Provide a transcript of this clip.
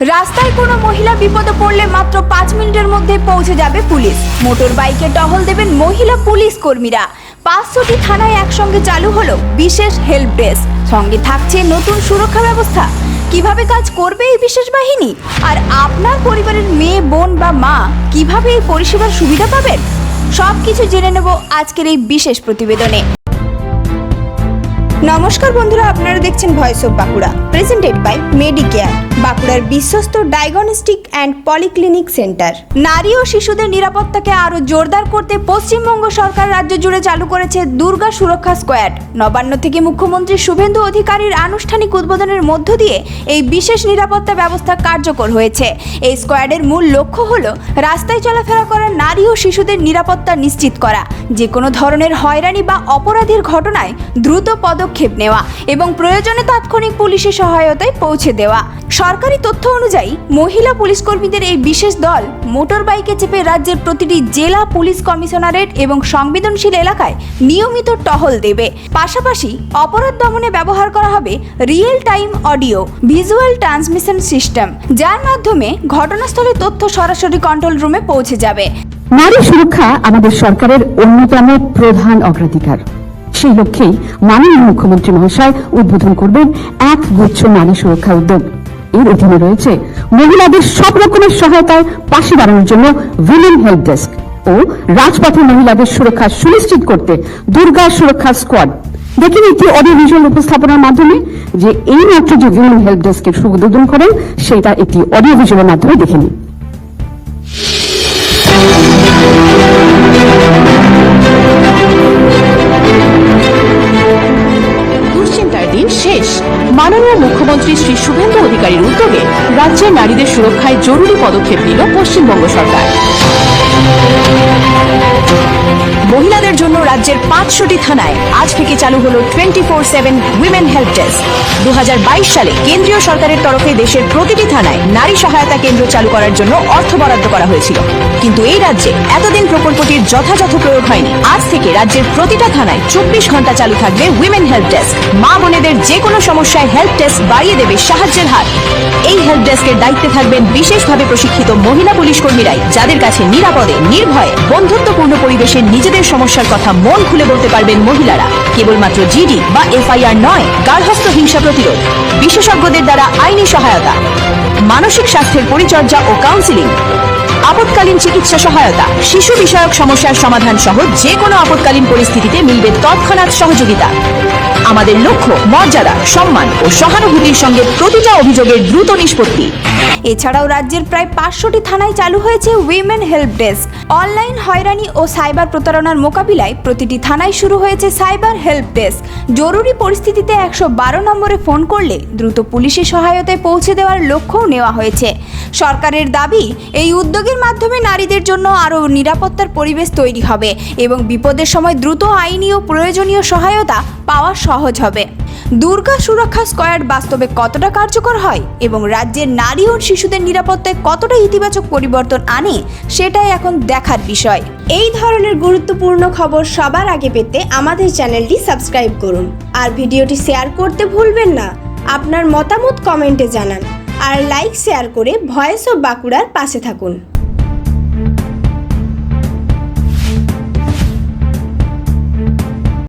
রাস্তায় কোনো মহিলা বিপদে পড়লে মাত্র 5 মিনিটের মধ্যে পৌঁছে যাবে পুলিশ। মোটর বাইকে টহল দেবেন মহিলা পুলিশ কর্মীরা। 500টি থানায় একসঙ্গে চালু হলো বিশেষ হেল্প ডেস্ক। সঙ্গে থাকছে নতুন সুরক্ষা ব্যবস্থা। কিভাবে কাজ করবে এই বিশেষ বাহিনী, আর আপনার পরিবারের মেয়ে, বোন বা মা কিভাবে এই পরিষেবার সুবিধা পাবেন, সবকিছু জেনে নেব আজকের এই বিশেষ প্রতিবেদনে। নমস্কার বন্ধুরা, আপনারা দেখছেন voice of Bankura, presented by Medicare, বাঁকুড়ার বিশ্বস্ত ডায়াগনস্টিক অ্যান্ড পলিক্লিনিক সেন্টার। নারী ও শিশুদের নিরাপত্তাকে আরও জোরদার করতে পশ্চিমবঙ্গ সরকার রাজ্য জুড়ে চালু করেছে দুর্গা সুরক্ষা স্কোয়াড। নবান্ন থেকে মুখ্যমন্ত্রী শুভেন্দু অধিকারীর আনুষ্ঠানিক উদ্বোধনের মধ্য দিয়ে এই বিশেষ নিরাপত্তা ব্যবস্থা কার্যকর হয়েছে। এই স্কোয়াডের মূল লক্ষ্য হলো রাস্তায় চলাফেরা করা নারী ও শিশুদের নিরাপত্তা নিশ্চিত করা, যে কোনো ধরনের হয়রানি বা অপরাধের ঘটনায় দ্রুত পদক্ষেপ নেওয়া এবং প্রয়োজনে তাৎক্ষণিক পুলিশের সহায়তায় পৌঁছে দেওয়া। সরকারি তথ্য অনুযায়ী মহিলা পুলিশ কর্মীদের এই বিশেষ দল মোটর বাইকে চেপে রাজ্যের প্রতিটি জেলা পুলিশ কমিশনারেট এবং সংবেদনশীল এলাকায় নিয়মিত টহল দেবে। পাশাপাশি অপরাধ দমনে ব্যবহার করা হবে real time audio visual transmission system, যার মাধ্যমে ঘটনাস্থলে তথ্য সরাসরি কন্ট্রোল রুমে পৌঁছে যাবে। নারী সুরক্ষা আমাদের সরকারের অন্যতম প্রধান অগ্রাধিকার। সেই লক্ষ্যেই মাননীয় মুখ্যমন্ত্রী মহাশয় উদ্বোধন করবেন এক গুচ্ছ নারী সুরক্ষা উদ্যোগ। এর অধীনে রয়েছে মহিলাদের সব রকমের সহায়তায় পাশে দাঁড়ানোর জন্য উইমেন হেল্প ডেস্ক ও রাজপথে মহিলাদের সুরক্ষা সুনিশ্চিত করতে দুর্গা সুরক্ষা স্কোয়াড। দেখুন একটি অডিও ভিজুয়াল উপস্থাপনার মাধ্যমে যে এই মাত্র যে উইমেন হেল্প ডেস্কের শুভ উদ্বোধন করেন, সেটা একটি অডিও ভিজুয়ালের মাধ্যমে দেখে নিন। দুশ্চিন্তার দিন শেষ। মাননীয় মুখ্যমন্ত্রী শ্রী শুভেন্দু অধিকারীর উদ্যোগে রাজ্যের নারীদের সুরক্ষায় জরুরি পদক্ষেপ নিল পশ্চিমবঙ্গ সরকার। মহিলাদের জন্য রাজ্যের 500টি থানায় আজ থেকে চালু হলো 24/7 উইমেন হেল্প ডেস্ক। 2022 সালে কেন্দ্রীয় সরকারের তরফে দেশের প্রতিটি থানায় নারী সহায়তা কেন্দ্র চালু করার জন্য অর্থ বরাদ্দ করা হয়েছিল, কিন্তু এই রাজ্যে এতদিন প্রকল্পটির যথাযথ প্রয়োগ হয়নি। আজ থেকে রাজ্যের প্রতিটা থানায় 24 ঘন্টা চালু থাকবে উইমেন হেল্প ডেস্ক। মা বোনেদের যে কোনো সমস্যায় হেল্প ডেস্ক বাড়িয়ে দেবে সাহায্যের হাত। এই হেল্প ডেস্কের দায়িত্বে থাকবেন বিশেষভাবে প্রশিক্ষিত মহিলা পুলিশ কর্মীরাই, যাদের কাছে নিরাপদে, নির্ভয়ে, বন্ধুত্বপূর্ণ পরিবেশে নিজেদের সমস্যার কথা মন খুলে বলতে পারবেন মহিলারা। কেবলমাত্র জিডি বা এফআইআর নয়, গার্হস্থ্য হিংসা প্রতিরোধ, বিশেষজ্ঞদের দ্বারা আইনি সহায়তা, মানসিক স্বাস্থ্যের পরিচর্যা ও কাউন্সিলিং, আপৎকালীন চিকিৎসা সহায়তা, শিশু বিষয়ক সমস্যার সমাধান সহ যে কোনো আপৎকালীন পরিস্থিতিতে মিলবে তৎক্ষণাৎ সহযোগিতা। আমাদের লক্ষ্য মর্যাদা, সম্মান ও সহানুভূতির সঙ্গে প্রতিটা অভিযোগের দ্রুত নিষ্পত্তি। এছাড়াও রাজ্যের প্রায় 500টি থানায় চালু হয়েছে উইমেন হেল্প ডেস্ক। অনলাইন হয়রানি ও সাইবার প্রতারণার মোকাবিলায় প্রতিটি থানায় শুরু হয়েছে সাইবার হেল্প ডেস্ক। জরুরি পরিস্থিতিতে 112 নম্বরে ফোন করলে দ্রুত পুলিশের সহায়তায় পৌঁছে দেওয়ার লক্ষ্যও নেওয়া হয়েছে। সরকারের দাবি, এই উদ্যোগের মাধ্যমে নারীদের জন্য আরও নিরাপত্তার পরিবেশ তৈরি হবে এবং বিপদের সময় দ্রুত আইনি ও প্রয়োজনীয় সহায়তা পাওয়া সহজ হবে। দুর্গা সুরক্ষা স্কোয়াড বাস্তবে কতটা কার্যকর হয় এবং রাজ্যের নারী ও শিশুদের নিরাপত্তায় কতটা ইতিবাচক পরিবর্তন আনে, সেটাই এখন দেখার বিষয়। এই ধরনের গুরুত্বপূর্ণ খবর সবার আগে পেতে আমাদের চ্যানেলটি সাবস্ক্রাইব করুন আর ভিডিওটি শেয়ার করতে ভুলবেন না। আপনার মতামত কমেন্টে জানান আর লাইক শেয়ার করে ভয়েস অফ বাঁকুড়ার পাশে থাকুন।